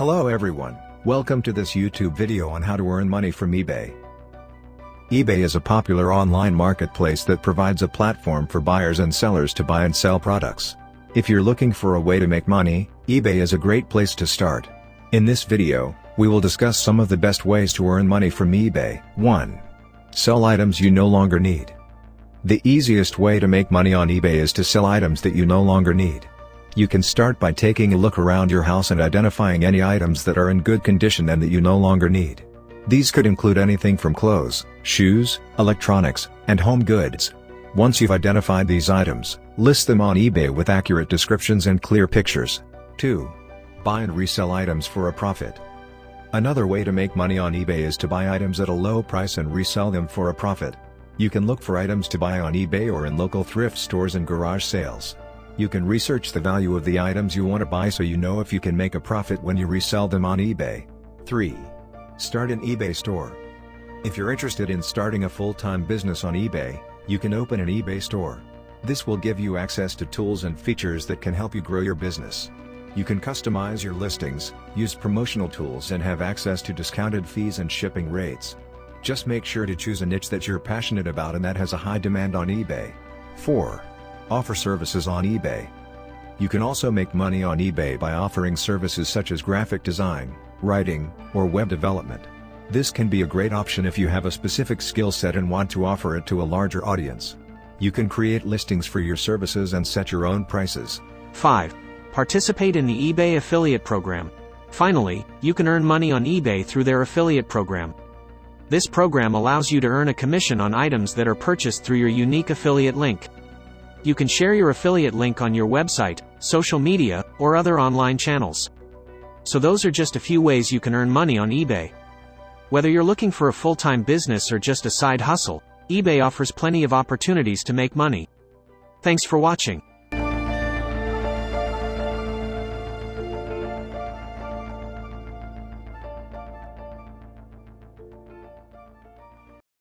Hello everyone, welcome to this YouTube video on how to earn money from eBay. eBay is a popular online marketplace that provides a platform for buyers and sellers to buy and sell products. If you're looking for a way to make money, eBay is a great place to start. In this video, we will discuss some of the best ways to earn money from eBay. 1. Sell items you no longer need. The easiest way to make money on eBay is to sell items that you no longer need. You can start by taking a look around your house and identifying any items that are in good condition and that you no longer need. These could include anything from clothes, shoes, electronics, and home goods. Once you've identified these items, list them on eBay with accurate descriptions and clear pictures. 2. Buy and resell items for a profit. Another way to make money on eBay is to buy items at a low price and resell them for a profit. You can look for items to buy on eBay or in local thrift stores and garage sales. You can research the value of the items you want to buy so you know if you can make a profit when you resell them on eBay. 3. Start an eBay store. If you're interested in starting a full-time business on eBay, you can open an eBay store. This will give you access to tools and features that can help you grow your business. You can customize your listings, use promotional tools and have access to discounted fees and shipping rates. Just make sure to choose a niche that you're passionate about and that has a high demand on eBay. 4. Offer services on eBay. You can also make money on eBay by offering services such as graphic design, writing, or web development. This can be a great option if you have a specific skill set and want to offer it to a larger audience. You can create listings for your services and set your own prices. 5. Participate in the eBay affiliate program. Finally, you can earn money on eBay through their affiliate program. This program allows you to earn a commission on items that are purchased through your unique affiliate link. You can share your affiliate link on your website, social media, or other online channels. So those are just a few ways you can earn money on eBay. Whether you're looking for a full-time business or just a side hustle, eBay offers plenty of opportunities to make money. Thanks for watching.